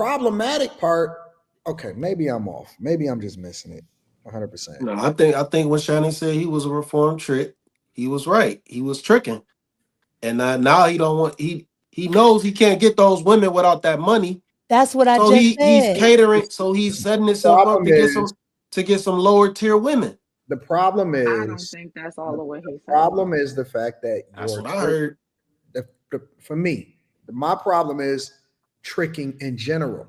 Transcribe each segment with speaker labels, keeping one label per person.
Speaker 1: problematic part, okay, maybe I'm off. Maybe I'm just missing it 100%.
Speaker 2: No, I think when Shannon said he was a reformed trick, he was right. He was tricking, and now he don't want he knows he can't get those women without that money.
Speaker 3: That's what I
Speaker 2: So
Speaker 3: just
Speaker 2: he's
Speaker 3: said.
Speaker 2: catering. So he's setting himself up
Speaker 1: Problem
Speaker 2: to get
Speaker 1: is,
Speaker 2: some lower tier women.
Speaker 1: the problem
Speaker 4: I don't
Speaker 1: is,
Speaker 4: think that's all
Speaker 1: the,
Speaker 4: of what
Speaker 1: the
Speaker 4: he's saying.
Speaker 1: problem is the fact that
Speaker 2: That's
Speaker 1: you're
Speaker 2: what I heard.
Speaker 1: for me, my problem is tricking in general.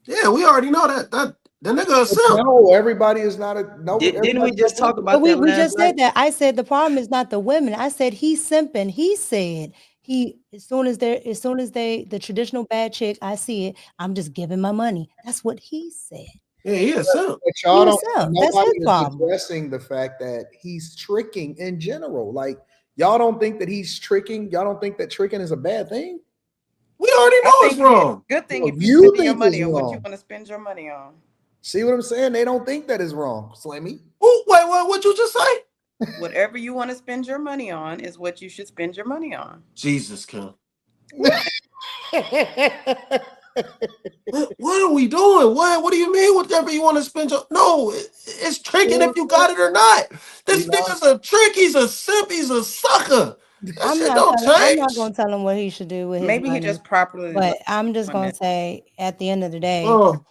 Speaker 2: Yeah, we already know that the nigga a simp.
Speaker 1: No, everybody is not a no.
Speaker 4: Didn't we
Speaker 1: Everybody's
Speaker 4: just
Speaker 1: not
Speaker 4: talk
Speaker 1: simp.
Speaker 3: But
Speaker 4: about that
Speaker 3: we
Speaker 4: last
Speaker 3: just
Speaker 4: night?
Speaker 3: said that. I said the problem is not the women. I said he's simping. He said he as soon as the traditional bad chick, I see it, I'm just giving my money. That's what he said.
Speaker 2: Yeah, he a simp.
Speaker 1: But
Speaker 3: He
Speaker 1: y'all
Speaker 3: a
Speaker 1: don't.
Speaker 3: simp. That's
Speaker 1: Nobody
Speaker 3: his
Speaker 1: is
Speaker 3: problem.
Speaker 1: addressing the fact that he's tricking in general. Like y'all don't think that he's tricking. Y'all don't think that tricking is a bad thing.
Speaker 2: We already
Speaker 5: I
Speaker 2: know it's
Speaker 5: think it's
Speaker 2: wrong.
Speaker 5: a good thing
Speaker 1: No,
Speaker 5: if you're
Speaker 1: you
Speaker 5: spending your
Speaker 1: think it's
Speaker 5: money on what you
Speaker 1: wrong.
Speaker 5: want to spend your money on.
Speaker 1: See what I'm saying? They don't think that is wrong, Slammy.
Speaker 2: Ooh, wait, what you just say?
Speaker 5: Whatever you want to spend your money on is what you should spend your money on.
Speaker 2: Jesus, Kim. What are we doing? What do you mean? Whatever you want to spend your no, it's tricking if you got it or not.
Speaker 1: You
Speaker 2: This
Speaker 1: know,
Speaker 2: nigga's a trick. He's a simp. He's a sucker. That shit don't
Speaker 3: I'm not
Speaker 2: change.
Speaker 3: gonna tell him what he should do with his
Speaker 5: Maybe he
Speaker 3: money.
Speaker 5: just properly
Speaker 3: But I'm just
Speaker 5: on
Speaker 3: gonna
Speaker 5: it.
Speaker 3: say at the end of the day,
Speaker 2: Oh,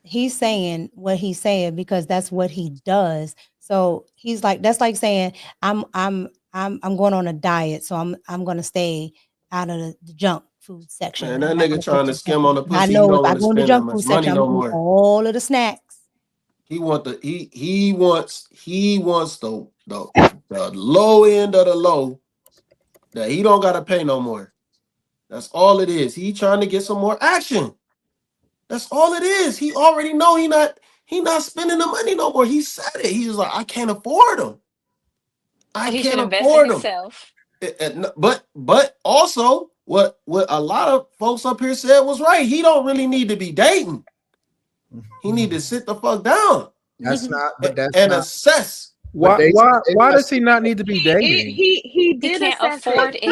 Speaker 3: he's saying what he's saying because that's what he does. So he's like that's like saying I'm going on a diet, so I'm gonna stay out of the junk food section.
Speaker 2: man,
Speaker 3: I'm
Speaker 2: that
Speaker 3: not
Speaker 2: nigga
Speaker 3: gonna touch
Speaker 2: trying to
Speaker 3: the
Speaker 2: skim on
Speaker 3: section.
Speaker 2: the
Speaker 3: I
Speaker 2: pussy. He
Speaker 3: know if
Speaker 2: don't
Speaker 3: I
Speaker 2: want to
Speaker 3: go in the
Speaker 2: spend that
Speaker 3: junk food
Speaker 2: much
Speaker 3: section,
Speaker 2: money
Speaker 3: I'm
Speaker 2: no
Speaker 3: gonna eat
Speaker 2: more.
Speaker 3: all of the snacks.
Speaker 2: He wants the low end of the low that he don't gotta pay no more. That's all it is. He trying to get some more action. That's all it is. He already know he not spending the money no more. He said it. He was like, I can't afford them. I
Speaker 6: He should
Speaker 2: can't
Speaker 6: invest in
Speaker 2: afford them.
Speaker 6: himself.
Speaker 2: But also what a lot of folks up here said was right. He don't really need to be dating. He need to sit the fuck down
Speaker 1: that's not. But that's
Speaker 2: and
Speaker 1: not.
Speaker 2: assess.
Speaker 1: But
Speaker 7: Why
Speaker 1: they
Speaker 7: why
Speaker 1: they're
Speaker 7: why
Speaker 1: not
Speaker 7: does he
Speaker 1: saying
Speaker 7: not
Speaker 1: that.
Speaker 7: need to be
Speaker 4: He
Speaker 7: dating?
Speaker 4: he he
Speaker 6: He
Speaker 4: did
Speaker 6: can't
Speaker 4: assess it.
Speaker 6: afford it.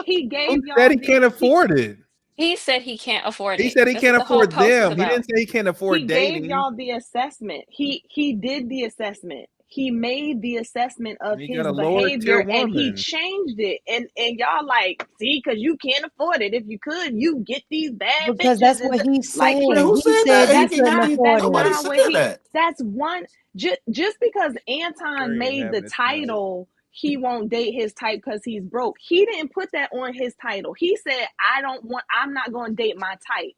Speaker 4: He
Speaker 7: Who
Speaker 4: gave
Speaker 7: said
Speaker 4: y'all
Speaker 7: he
Speaker 4: the
Speaker 7: can't afford it?
Speaker 6: He said he can't afford
Speaker 7: He
Speaker 6: it.
Speaker 7: said he
Speaker 6: That's
Speaker 7: can't
Speaker 6: what the whole
Speaker 7: afford
Speaker 6: post was
Speaker 7: them. He didn't
Speaker 6: about.
Speaker 7: say he can't afford
Speaker 4: he gave
Speaker 7: dating.
Speaker 4: y'all the assessment. He did the assessment. He made the assessment of
Speaker 7: And he got
Speaker 4: his
Speaker 7: a lower tier
Speaker 4: behavior and he
Speaker 7: woman.
Speaker 4: changed it. And y'all like, see, because you can't afford it. If you could, you get these bad
Speaker 3: Because
Speaker 4: bitches
Speaker 3: that's
Speaker 4: and
Speaker 3: what he's
Speaker 4: like
Speaker 2: Man,
Speaker 3: saying.
Speaker 2: who
Speaker 3: He
Speaker 2: said
Speaker 3: said
Speaker 2: that? He
Speaker 3: he
Speaker 4: that's
Speaker 2: can get
Speaker 3: couldn't
Speaker 4: not
Speaker 2: these.
Speaker 3: afford
Speaker 4: that's
Speaker 3: it.
Speaker 2: Nobody
Speaker 4: not what
Speaker 2: said
Speaker 4: he
Speaker 2: that.
Speaker 4: that's one just because Anton
Speaker 7: Curry ain't
Speaker 4: made the
Speaker 7: having it tonight.
Speaker 4: title he won't date his type because he's broke. He didn't put that on his title. He said, I'm not going to date my type.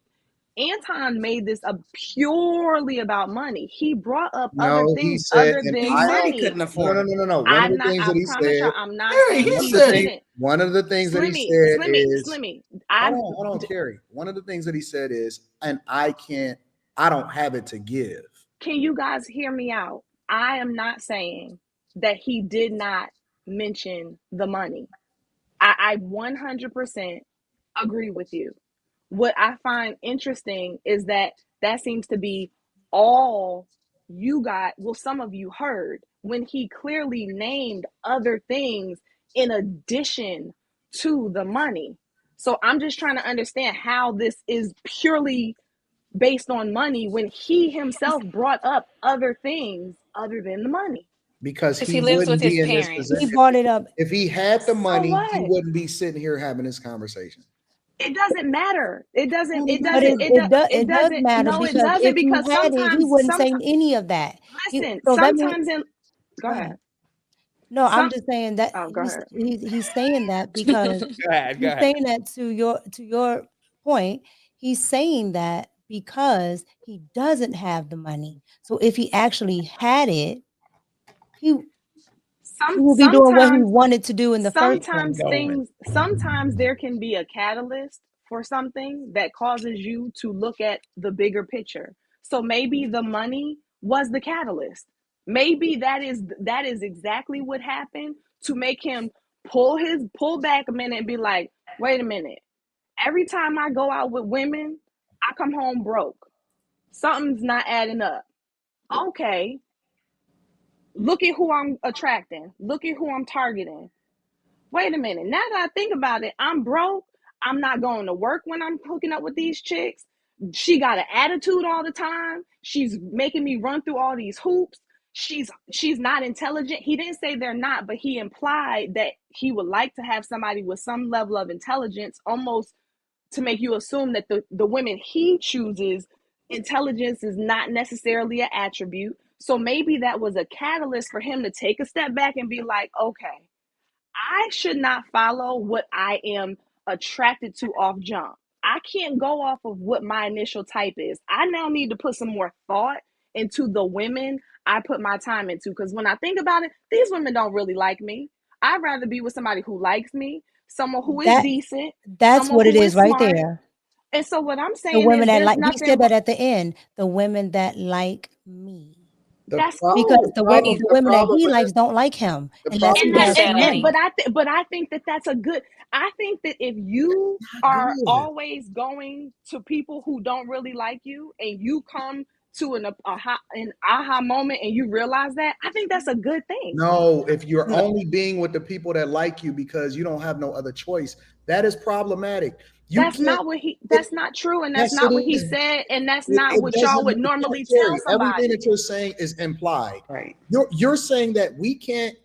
Speaker 4: Anton made this a purely about money. He brought up other
Speaker 1: No, he
Speaker 4: things
Speaker 1: said,
Speaker 4: other
Speaker 1: and
Speaker 5: He
Speaker 4: than
Speaker 1: I.
Speaker 5: said he
Speaker 4: money.
Speaker 5: couldn't
Speaker 1: No, no,
Speaker 5: afford
Speaker 1: no,
Speaker 5: it.
Speaker 1: no, no. One of
Speaker 4: I'm
Speaker 1: the
Speaker 4: not,
Speaker 1: things
Speaker 4: I
Speaker 1: that he
Speaker 4: promise y'all,
Speaker 1: said.
Speaker 4: I'm not
Speaker 2: Harry,
Speaker 4: saying
Speaker 2: he
Speaker 1: One of
Speaker 4: he
Speaker 1: the
Speaker 2: said
Speaker 1: things.
Speaker 2: it.
Speaker 4: didn't.
Speaker 1: One of the things that he said is.
Speaker 4: Slimmy.
Speaker 1: Hold on, Terry. One of the things that he said is, and I can't. I don't have it to give.
Speaker 4: Can you guys hear me out? I am not saying that he did not mention the money. I 100% agree with you. What I find interesting is that that seems to be all you got, well, some of you heard when he clearly named other things in addition to the money. So I'm just trying to understand how this is purely based on money when he himself brought up other things other than the money.
Speaker 1: Because
Speaker 6: Because
Speaker 1: he
Speaker 6: he lives with
Speaker 1: wouldn't
Speaker 6: his
Speaker 1: be in this position
Speaker 3: He
Speaker 6: parents.
Speaker 3: brought it up.
Speaker 1: if he had the
Speaker 4: So
Speaker 1: money. He
Speaker 4: what?
Speaker 1: wouldn't be sitting here having this conversation.
Speaker 4: It doesn't matter.
Speaker 1: Well, it
Speaker 3: But
Speaker 1: matters.
Speaker 4: It
Speaker 3: it does
Speaker 4: doesn't,
Speaker 3: matter
Speaker 4: no, it
Speaker 3: because
Speaker 4: doesn't
Speaker 3: if he
Speaker 4: because
Speaker 3: had it, he wouldn't say any of that.
Speaker 4: listen,
Speaker 3: So that means
Speaker 4: sometimes in, go
Speaker 3: go
Speaker 4: ahead.
Speaker 3: ahead. No, I'm
Speaker 4: Some,
Speaker 3: just saying that
Speaker 4: oh, go ahead.
Speaker 3: he's saying that because
Speaker 7: Go ahead, go
Speaker 3: he's
Speaker 7: ahead.
Speaker 3: saying that to your point. He's saying that because he doesn't have the money. So if he actually had it, he will be doing what he
Speaker 4: Sometimes
Speaker 3: wanted to do in the first place.
Speaker 4: sometimes there can be a catalyst for something that causes you to look at the bigger picture. So maybe the money was the catalyst. Maybe that is exactly what happened to make him pull back a minute and be like, wait a minute. Every time I go out with women, I come home broke. Something's not adding up. Okay, look at who I'm attracting. Look at who I'm targeting. Wait a minute. Now that I think about it, I'm broke. I'm not going to work when I'm hooking up with these chicks. She got an attitude all the time. She's making me run through all these hoops. She's not intelligent. He didn't say they're not, but he implied that he would like to have somebody with some level of intelligence, almost to make you assume that the women he chooses, intelligence is not necessarily an attribute. So maybe that was a catalyst for him to take a step back and be like, okay, I should not follow what I am attracted to off jump. I can't go off of what my initial type is. I now need to put some more thought into the women I put my time into. Because when I think about it, these women don't really like me. I'd rather be with somebody who likes me, someone who is decent,
Speaker 3: That's
Speaker 4: someone
Speaker 3: what it
Speaker 4: who
Speaker 3: is
Speaker 4: is
Speaker 3: right
Speaker 4: smart.
Speaker 3: there.
Speaker 4: And so what I'm
Speaker 3: The
Speaker 4: saying
Speaker 3: women
Speaker 4: is
Speaker 3: that
Speaker 4: there's
Speaker 3: like, he
Speaker 4: nothing
Speaker 3: said that at the end, the women that like me.
Speaker 4: that's
Speaker 3: Because
Speaker 4: cool.
Speaker 3: the
Speaker 1: the
Speaker 3: women that
Speaker 1: problem
Speaker 3: he
Speaker 1: with
Speaker 3: likes don't like him
Speaker 1: the
Speaker 3: unless
Speaker 1: problem
Speaker 3: he
Speaker 4: And
Speaker 1: with
Speaker 4: that
Speaker 3: has
Speaker 1: it
Speaker 3: some
Speaker 4: and
Speaker 3: money.
Speaker 4: but I think that that's a good. I think that if you
Speaker 1: is not
Speaker 4: are
Speaker 1: good.
Speaker 4: always going to people who don't really like you, and you come to an aha moment and you realize that, I think that's a good thing.
Speaker 1: No, if you're
Speaker 5: No.
Speaker 1: only being with the people that like you because you don't have no other choice, that is problematic. You
Speaker 4: That's
Speaker 1: can't.
Speaker 4: not what he.
Speaker 1: It,
Speaker 4: That's not true, and that's
Speaker 1: yes, it
Speaker 4: not what he
Speaker 1: is.
Speaker 4: said, and that's not
Speaker 1: It
Speaker 4: what y'all
Speaker 1: doesn't
Speaker 4: would
Speaker 1: make
Speaker 4: normally
Speaker 1: sense,
Speaker 4: tell
Speaker 1: Terry. Everything
Speaker 4: somebody.
Speaker 1: that you're saying is implied.
Speaker 5: Right.
Speaker 1: You're saying that we can't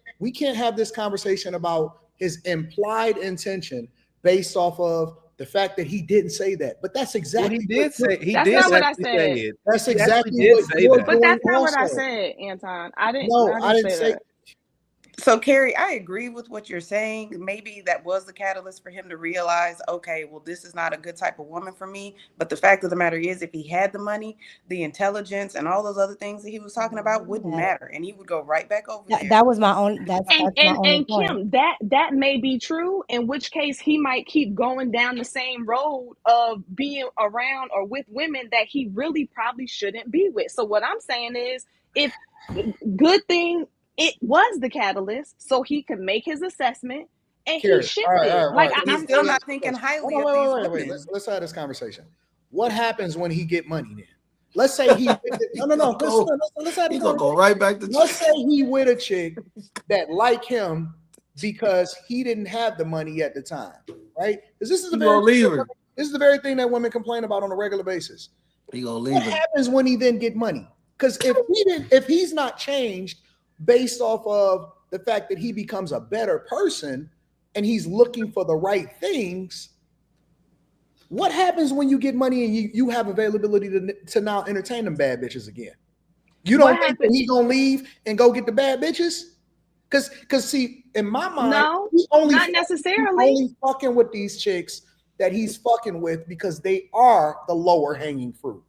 Speaker 1: have this conversation about his implied intention based off of the fact that he didn't say that. But that's
Speaker 7: Well,
Speaker 1: exactly
Speaker 7: he
Speaker 1: what
Speaker 7: did say he
Speaker 4: That's
Speaker 7: did
Speaker 4: not what I
Speaker 7: actually say
Speaker 4: said.
Speaker 7: it.
Speaker 1: that's
Speaker 7: He actually
Speaker 1: exactly
Speaker 7: did
Speaker 1: what
Speaker 7: say
Speaker 1: you're
Speaker 7: that.
Speaker 4: But
Speaker 1: doing
Speaker 4: that's not what I
Speaker 1: also.
Speaker 4: said, Anton. I didn't.
Speaker 1: No,
Speaker 4: I
Speaker 1: I
Speaker 4: didn't
Speaker 1: didn't
Speaker 4: say
Speaker 1: say.
Speaker 4: that.
Speaker 5: So, Carrie, I agree with what you're saying. Maybe that was the catalyst for him to realize, okay, well, this is not a good type of woman for me. But the fact of the matter is, if he had the money, the intelligence, and all those other things that he was talking about wouldn't matter. And he would go right back over there.
Speaker 3: That was my own.
Speaker 4: and
Speaker 3: That's my
Speaker 4: and
Speaker 3: only
Speaker 4: and
Speaker 3: point.
Speaker 4: Kim, that may be true, in which case he might keep going down the same road of being around or with women that he really probably shouldn't be with. So what I'm saying is, if good thing it was the catalyst so he could make his assessment and he
Speaker 1: Carrie, all right,
Speaker 4: shifted.
Speaker 1: all right, all
Speaker 4: like
Speaker 1: right.
Speaker 5: But he's
Speaker 1: Let
Speaker 5: still
Speaker 1: me ask
Speaker 5: not
Speaker 1: you a
Speaker 5: thinking
Speaker 1: question. Hold
Speaker 5: highly
Speaker 1: on,
Speaker 5: of these
Speaker 1: wait.
Speaker 5: women.
Speaker 1: Let's have this conversation. What happens when he get money then? Let's say he no. Let's have
Speaker 2: He
Speaker 1: this
Speaker 2: gonna go
Speaker 1: conversation.
Speaker 2: right back to
Speaker 1: Let's say he with a chick that like him because he didn't have the money at the time, right? Because this is
Speaker 2: he gonna leave her.
Speaker 1: the very thing that women complain about on a regular basis.
Speaker 2: He gonna
Speaker 1: What
Speaker 2: leave her.
Speaker 1: happens when he then get money? Because if he's not changed based off of the fact that he becomes a better person and he's looking for the right things, what happens when you get money and you have availability to now entertain them bad bitches again? You
Speaker 4: what
Speaker 1: don't think that
Speaker 4: happened.
Speaker 1: he gonna leave and go get the bad bitches? Because see, in my mind,
Speaker 4: No,
Speaker 1: he
Speaker 4: not necessarily.
Speaker 1: only fucking with these chicks that he's fucking with because they are the lower hanging fruit.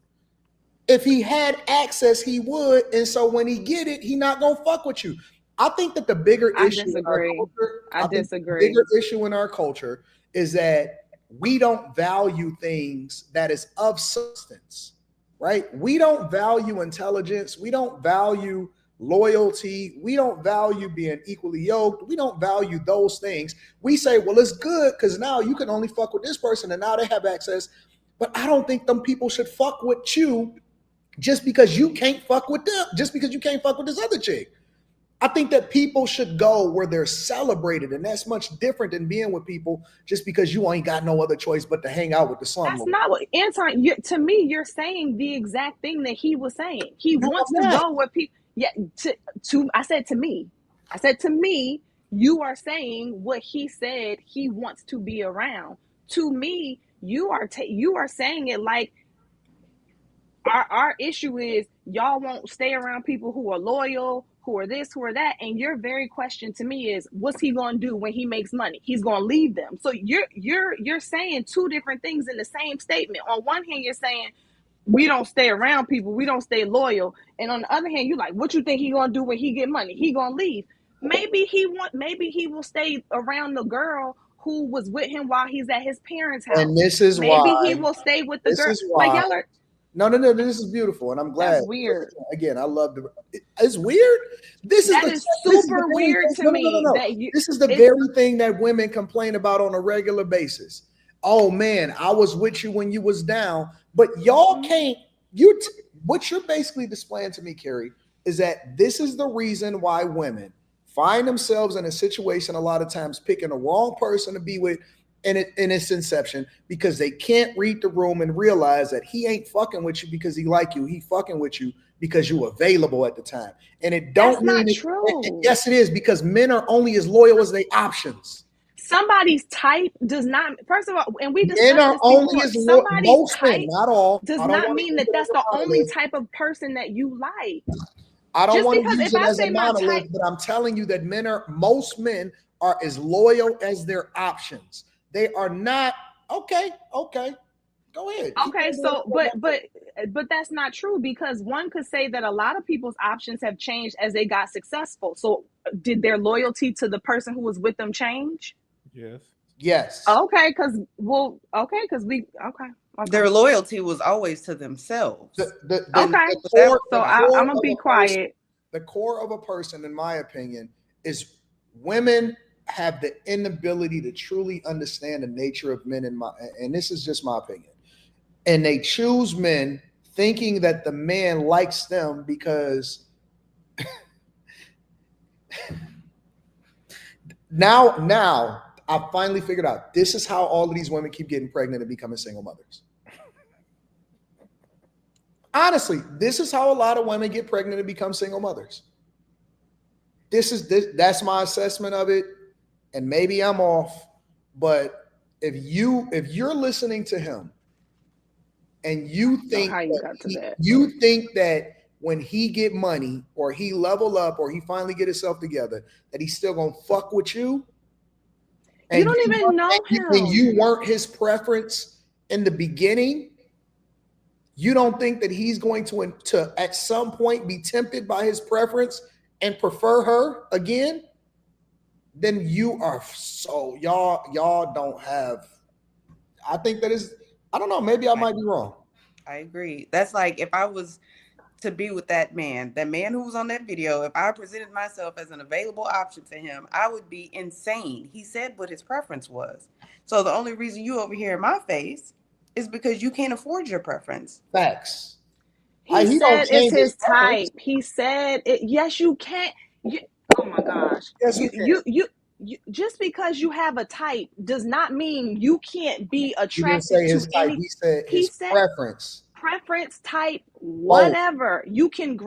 Speaker 1: If he had access, he would, and so when he get it, he not gonna fuck with you. I think that the bigger
Speaker 4: I
Speaker 1: issue in our
Speaker 4: disagree.
Speaker 1: culture,
Speaker 4: I
Speaker 1: I think the
Speaker 4: disagree.
Speaker 1: bigger issue in our culture is that we don't value things that is of substance, right? We don't value intelligence. We don't value loyalty. We don't value being equally yoked. We don't value those things. We say, well, it's good because now you can only fuck with this person and now they have access. But I don't think them people should fuck with you just because you can't fuck with them, just because you can't fuck with this other chick. I think that people should go where they're celebrated, and that's much different than being with people just because you ain't got no other choice but to hang out with the
Speaker 4: That's
Speaker 1: slumlord.
Speaker 4: not what Anton. To me, you're saying the exact thing that he was saying. He
Speaker 1: No,
Speaker 4: wants
Speaker 1: I'm
Speaker 4: to
Speaker 1: not.
Speaker 4: go where people. Yeah. To I said to me. I said to me. You are saying what he said he wants to be around. To me, you are saying it like our issue is y'all won't stay around people who are loyal, who are this, who are that. And your very question to me is, what's he gonna do when he makes money? He's gonna leave them. So you're saying two different things in the same statement. On one hand, you're saying we don't stay around people, we don't stay loyal. And on the other hand, you like, what you think he gonna do when he get money? He gonna leave. Maybe he will stay around the girl who was with him while he's at his parents'
Speaker 1: And
Speaker 4: house.
Speaker 1: this is
Speaker 4: Maybe he
Speaker 1: why.
Speaker 4: will stay with the
Speaker 1: This
Speaker 4: girl.
Speaker 1: is
Speaker 4: Like
Speaker 1: why.
Speaker 4: y'all are.
Speaker 1: No. This is beautiful, and I'm glad.
Speaker 4: That's weird.
Speaker 1: Again, I love the. It's weird. This is
Speaker 4: That
Speaker 1: the.
Speaker 4: is
Speaker 1: This is the
Speaker 4: super
Speaker 1: very
Speaker 4: weird
Speaker 1: thing.
Speaker 4: to
Speaker 1: No.
Speaker 4: me that you
Speaker 1: This is the
Speaker 4: it's
Speaker 1: very thing that women complain about on a regular basis. Oh man, I was with you when you was down, but y'all can't. What you're basically displaying to me, Carrie, is that this is the reason why women find themselves in a situation a lot of times picking the wrong person to be with in its inception because they can't read the room and realize that he ain't fucking with you because he like you. He fucking with you because you available at the time. And it don't
Speaker 4: That's
Speaker 1: mean
Speaker 4: not
Speaker 1: it,
Speaker 4: true.
Speaker 1: yes, it is, because men are only as loyal as their options.
Speaker 4: Somebody's type does not, first of all, and we
Speaker 1: Men
Speaker 4: discussed
Speaker 1: are
Speaker 4: this
Speaker 1: only
Speaker 4: before,
Speaker 1: as
Speaker 4: somebody's
Speaker 1: most men,
Speaker 4: type
Speaker 1: not all.
Speaker 4: does
Speaker 1: I don't
Speaker 4: not
Speaker 1: want to
Speaker 4: mean
Speaker 1: use
Speaker 4: that
Speaker 1: it as
Speaker 4: that's
Speaker 1: a
Speaker 4: the only
Speaker 1: monolith.
Speaker 4: type of person that you like.
Speaker 1: I don't
Speaker 4: Just
Speaker 1: want to
Speaker 4: because
Speaker 1: use
Speaker 4: if
Speaker 1: it
Speaker 4: I
Speaker 1: as
Speaker 4: say
Speaker 1: a
Speaker 4: my
Speaker 1: monolith,
Speaker 4: type,
Speaker 1: but I'm telling you that most men are as loyal as their options. They are not. Okay, go ahead. Keep
Speaker 4: okay,
Speaker 1: on doing
Speaker 4: so but that's not true, because one could say that a lot of people's options have changed as they got successful. So did their loyalty to the person who was with them change?
Speaker 7: Yes.
Speaker 1: Yes.
Speaker 4: Okay, because
Speaker 5: Their loyalty was always to themselves.
Speaker 4: Okay.
Speaker 1: Core,
Speaker 4: So I'm gonna be quiet.
Speaker 1: the core of a person, in my opinion, is women have the inability to truly understand the nature of men, and this is just my opinion. And they choose men thinking that the man likes them because now I finally figured out this is how all of these women keep getting pregnant and becoming single mothers. Honestly, this is how a lot of women get pregnant and become single mothers. That's my assessment of it, and maybe I'm off, but if you're listening to him and you think
Speaker 4: how you got to that.
Speaker 1: you think that when he get money or he level up or he finally get himself together that he's still gonna fuck with you, and
Speaker 4: you don't even know him.
Speaker 1: You weren't his preference in the beginning, you don't think that he's going to at some point be tempted by his preference and prefer her again, then you are so y'all don't have. I think that is. I don't know. Maybe I might be wrong.
Speaker 5: I agree. That's like if I was to be with that man who was on that video, if I presented myself as an available option to him, I would be insane. He said what his preference was. So the only reason you over here in my face is because you can't afford your preference.
Speaker 1: Facts.
Speaker 4: He
Speaker 1: don't
Speaker 4: said it's
Speaker 1: change
Speaker 4: his
Speaker 1: preference.
Speaker 4: type. He said it. Yes, you can't. Oh my gosh.
Speaker 1: Yes, you can.
Speaker 4: You just because you have a type does not mean you can't be
Speaker 1: He didn't say
Speaker 4: attracted to
Speaker 1: his type.
Speaker 4: any.
Speaker 1: He said
Speaker 4: He
Speaker 1: his
Speaker 4: said
Speaker 1: preference.
Speaker 4: preference, type,
Speaker 1: Both.
Speaker 4: whatever. You can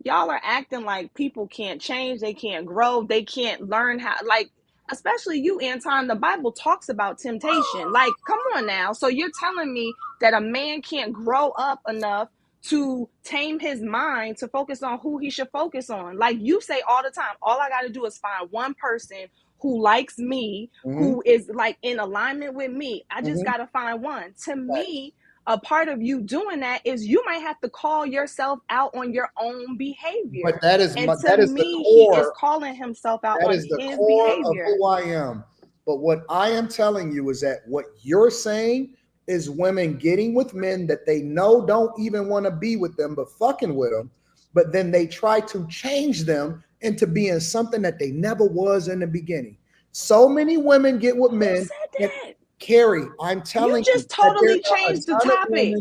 Speaker 4: y'all are acting like people can't change, they can't grow, they can't learn how, like, especially you, Anton. The Bible talks about temptation. Like, come on now. So you're telling me that a man can't grow up enough to tame his mind to focus on who he should focus on? Like you say all the time, all I got to do is find one person who likes me, who is like in alignment with me. I just got to find one. To me, a part of you doing that is you might have to call yourself out on your own behavior.
Speaker 1: But that is
Speaker 4: and
Speaker 1: my,
Speaker 4: to
Speaker 1: that is
Speaker 4: me,
Speaker 1: the
Speaker 4: he is
Speaker 1: core.
Speaker 4: calling himself out
Speaker 1: That
Speaker 4: on
Speaker 1: is the
Speaker 4: his
Speaker 1: core of
Speaker 4: behavior.
Speaker 1: who I am. But what I am telling you is that what you're saying is women getting with men that they know don't even want to be with them, but fucking with them. But then they try to change them into being something that they never was in the beginning. So many women get with men.
Speaker 4: Who said that?
Speaker 1: Carrie, I'm telling
Speaker 4: you just totally changed the topic.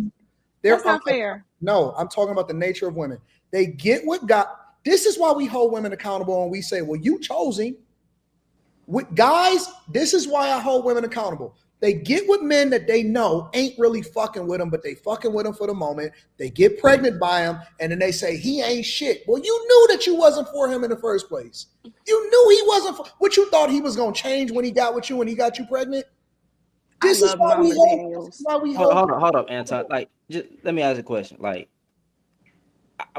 Speaker 4: That's not fair.
Speaker 1: No, I'm talking about the nature of women. They get what God. This is why we hold women accountable and we say, well, you chose him. With guys, this is why I hold women accountable. They get with men that they know ain't really fucking with them, but they fucking with them for the moment. They get pregnant by him, and then they say he ain't shit. Well, you knew that you wasn't for him in the first place. You knew he wasn't for what you thought he was gonna change when he got with you and he got you pregnant. This is why we hold.
Speaker 8: Hold up, Anton. Like, just let me ask a question. Like,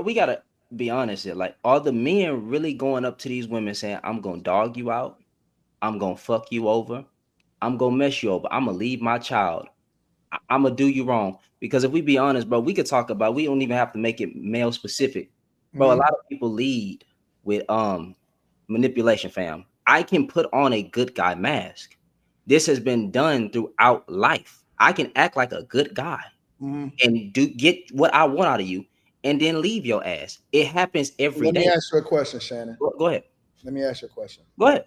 Speaker 8: we gotta be honest here. Like, are the men really going up to these women saying, "I'm gonna dog you out, I'm gonna fuck you over, I'm gonna mess you over, I'm gonna leave my child, I'm gonna do you wrong"? Because if we be honest, bro, we could talk about. We don't even have to make it male specific, bro. A lot of people lead with manipulation, fam. I can put on a good guy mask. This has been done throughout life. I can act like a good guy and get what I want out of you, and then leave your ass. It happens every day.
Speaker 1: Let me ask you a question, Shannon.
Speaker 8: Go ahead.
Speaker 1: Let me ask you a question.
Speaker 8: Go ahead.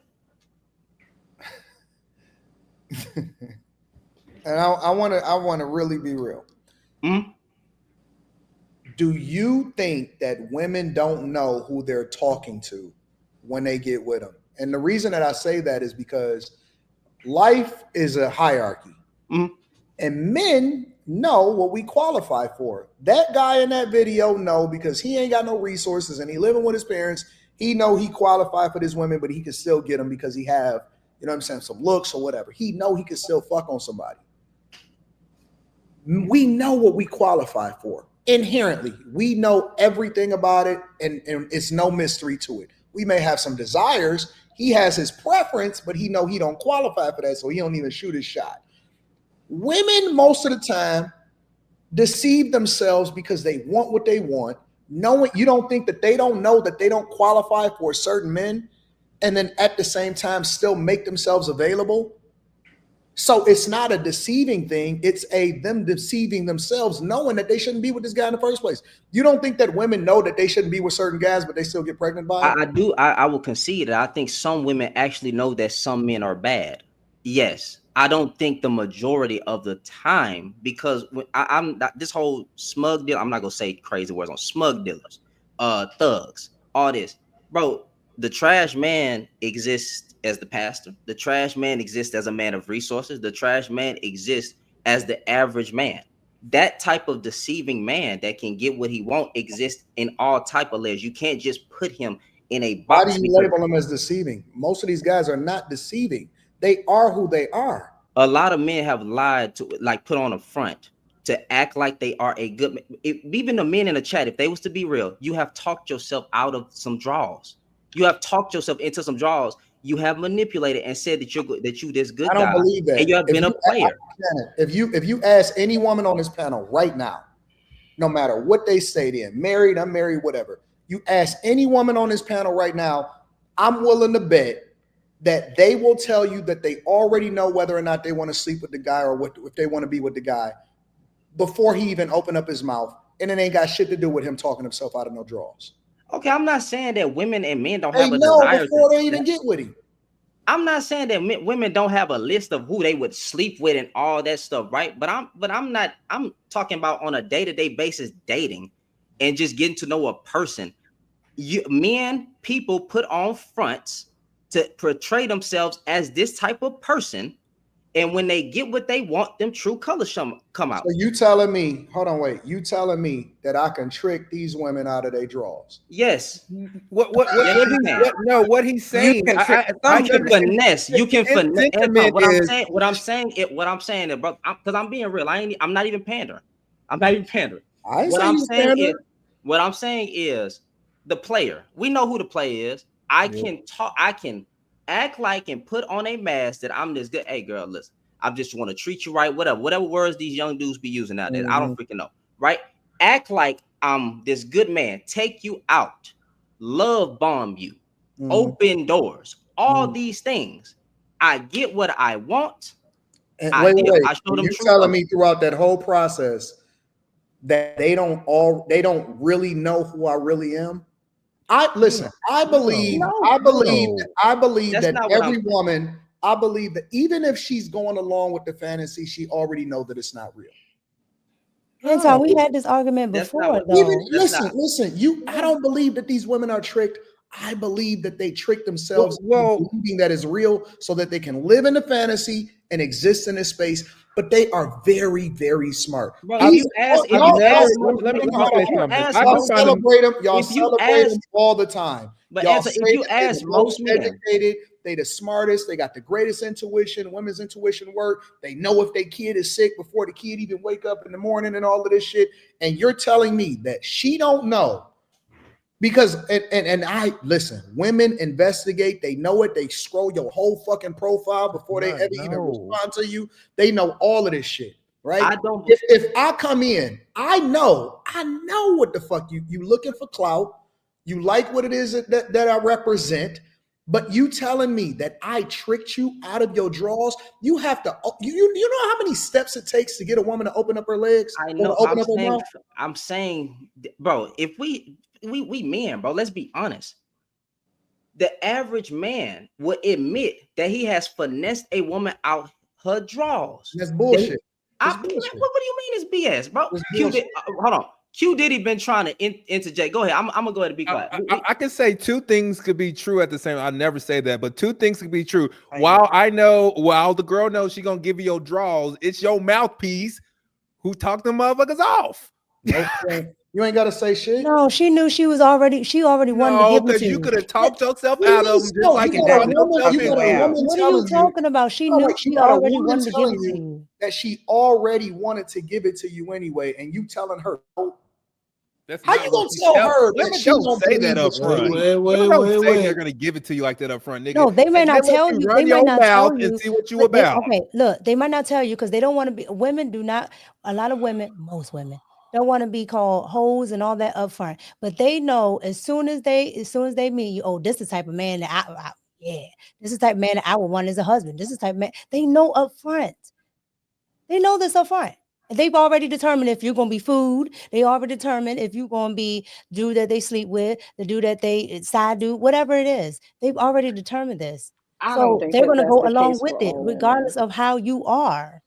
Speaker 1: And I want to really be real. Do you think that women don't know who they're talking to when they get with them? And the reason that I say that is because life is a hierarchy.
Speaker 2: Mhm.
Speaker 1: And men know what we qualify for. That guy in that video know because he ain't got no resources and he living with his parents. He know he qualified for this women, but he can still get them because he have, you know what I'm saying, some looks or whatever. He know he can still fuck on somebody. We know what we qualify for inherently. We know everything about it, and it's no mystery to it. We may have some desires. He has his preference, but he know he don't qualify for that, so he don't even shoot his shot. Women, most of the time, deceive themselves because they want what they want. Knowing you don't think that they don't know that they don't qualify for certain men, and then at the same time still make themselves available. So it's not a deceiving thing. It's them deceiving themselves, knowing that they shouldn't be with this guy in the first place. You don't think that women know that they shouldn't be with certain guys, but they still get pregnant by them?
Speaker 8: I do. I will concede that I think some women actually know that some men are bad. Yes, I don't think the majority of the time, because when I'm not this whole smug deal. I'm not gonna say crazy words on smug dealers, thugs, all this, bro. The trash man exists as the pastor. The trash man exists as a man of resources. The trash man exists as the average man. That type of deceiving man that can get what he want exists in all type of layers. You can't just put him in a
Speaker 1: Why do
Speaker 8: box
Speaker 1: you
Speaker 8: because
Speaker 1: label them as deceiving? Most of these guys are not deceiving. They are who they are.
Speaker 8: a lot of men have lied to, like, put on a front to act like they are a good man. Even the men in the chat, if they was to be real, you have talked yourself out of some draws. You have talked yourself into some draws. You have manipulated and said that you're good, that you this
Speaker 1: I
Speaker 8: good
Speaker 1: don't
Speaker 8: guy,
Speaker 1: believe that.
Speaker 8: and you have been a player.
Speaker 1: If you ask any woman on this panel right now, no matter what they say, they're married, unmarried, whatever. You ask any woman on this panel right now, I'm willing to bet that they will tell you that they already know whether or not they want to sleep with the guy or what if they want to be with the guy before he even opened up his mouth. And it ain't got shit to do with him talking himself out of no draws.
Speaker 8: Okay, I'm not saying that women and men don't
Speaker 1: They
Speaker 8: have a
Speaker 1: know
Speaker 8: desire
Speaker 1: before they even get with him.
Speaker 8: I'm not saying that women don't have a list of who they would sleep with and all that stuff, right? But I'm talking about on a day-to-day basis dating and just getting to know a person. People put on fronts to portray themselves as this type of person, and when they get what they want, them true colors come out.
Speaker 1: So you telling me, hold on, wait, you telling me that I can trick these women out of their draws?
Speaker 8: Yes.
Speaker 7: What he's saying,
Speaker 5: can trick
Speaker 8: You can finesse. You can finesse. What I'm saying, bro, because I'm being real. I'm not even pandering.
Speaker 1: I ain't saying you pandering.
Speaker 8: What I'm saying is the player. We know who the player is. I can talk. I can act like and put on a mask that I'm this good. Hey, girl, listen. I just want to treat you right. Whatever words these young dudes be using nowadays. I don't freaking know. Right? Act like I'm this good man. Take you out. Love bomb you. Open doors. All these things. I get what I want.
Speaker 1: And wait.
Speaker 8: I show them
Speaker 1: You
Speaker 8: true
Speaker 1: telling
Speaker 8: colors.
Speaker 1: me throughout that whole process that they don't really know who I really am? I believe that every woman, I believe that even if she's going along with the fantasy, she already know that it's not real.
Speaker 3: Anton, we had this argument before, though.
Speaker 1: Even listen, I don't believe that these women are tricked. I believe that they trick themselves into believing that is real so that they can live in the fantasy and exist in this space. But they are very, very smart.
Speaker 8: Bro, y'all
Speaker 1: celebrate them. Y'all celebrate them all the time.
Speaker 8: But
Speaker 1: y'all
Speaker 8: if you ask most men,
Speaker 1: educated, they the smartest. They got the greatest intuition. Women's intuition work. They know if their kid is sick before the kid even wake up in the morning and all of this shit. And you're telling me that she don't know. Because and I listen, women investigate, they know it, they scroll your whole fucking profile before they ever even respond to you. They know all of this shit, right? If I come in, I know what the fuck you looking for clout, you like what it is that I represent, but you telling me that I tricked you out of your drawers, you have to you know how many steps it takes to get a woman to open up her legs?
Speaker 8: I know. I'm saying, bro, if we men, bro, let's be honest. The average man will admit that he has finessed a woman out her drawers.
Speaker 1: That's bullshit.
Speaker 8: What do you mean it's BS, bro? Hold on. Q Diddy been trying to interject. Go ahead. I'm gonna go ahead and be quiet.
Speaker 7: I can say two things could be true at the same. I never say that, but two things could be true.
Speaker 5: I
Speaker 7: While the girl knows she gonna give you your draws, it's your mouthpiece who talked the motherfuckers off.
Speaker 1: Nope, you ain't got to say shit.
Speaker 3: No, she knew she already wanted to give them
Speaker 7: because
Speaker 3: to
Speaker 7: you
Speaker 3: you.
Speaker 7: could have talked yourself
Speaker 1: What
Speaker 7: out
Speaker 1: do
Speaker 7: of
Speaker 1: you
Speaker 7: them,
Speaker 1: mean?
Speaker 7: just like
Speaker 1: You
Speaker 7: you
Speaker 1: got a
Speaker 7: talked
Speaker 1: woman.
Speaker 7: yourself
Speaker 1: You got a
Speaker 7: into it.
Speaker 1: woman
Speaker 3: What are you
Speaker 1: telling you.
Speaker 3: talking about? She
Speaker 1: No,
Speaker 3: knew
Speaker 1: like,
Speaker 3: she
Speaker 1: you got a
Speaker 3: already
Speaker 1: woman
Speaker 3: wanted to give
Speaker 1: telling
Speaker 3: it to
Speaker 1: you
Speaker 3: you.
Speaker 1: that she already wanted to give it to you anyway, and you telling her, oh,
Speaker 7: That's
Speaker 1: how
Speaker 7: not
Speaker 1: you
Speaker 7: what
Speaker 1: gonna
Speaker 7: she
Speaker 1: tell
Speaker 7: tell-
Speaker 1: her that
Speaker 7: Women
Speaker 1: she
Speaker 7: don't
Speaker 1: don't
Speaker 7: say that
Speaker 1: believe
Speaker 7: up
Speaker 1: what
Speaker 7: front.
Speaker 1: she
Speaker 2: Wait,
Speaker 7: Women don't say
Speaker 2: wait.
Speaker 7: they're gonna give it to you like that up front, nigga.
Speaker 3: No, they may
Speaker 7: And
Speaker 3: not
Speaker 7: let
Speaker 3: tell
Speaker 7: you
Speaker 3: you.
Speaker 7: run
Speaker 3: They might
Speaker 7: your
Speaker 3: not
Speaker 7: mouth
Speaker 3: tell
Speaker 7: and
Speaker 3: you.
Speaker 7: see what you
Speaker 3: But they,
Speaker 7: about.
Speaker 3: okay, look, they might not tell you because they don't want to be. Women do not. A lot of women, most women, don't want to be called hoes and all that up front. But they know as soon as they meet you, oh, this is the type of man that yeah, this is the type of man that I would want as a husband. This is the type of man. They know up front. They know this up front. They've already determined if you're gonna be food. They already determined if you're gonna be dude that they sleep with, the dude that they side dude, whatever it is. They've already determined this.
Speaker 4: I don't
Speaker 3: So
Speaker 4: think
Speaker 3: they're
Speaker 4: that
Speaker 3: gonna
Speaker 4: that's
Speaker 3: go
Speaker 4: the
Speaker 3: along
Speaker 4: case
Speaker 3: with
Speaker 4: for
Speaker 3: it,
Speaker 4: all women.
Speaker 3: regardless of how you are.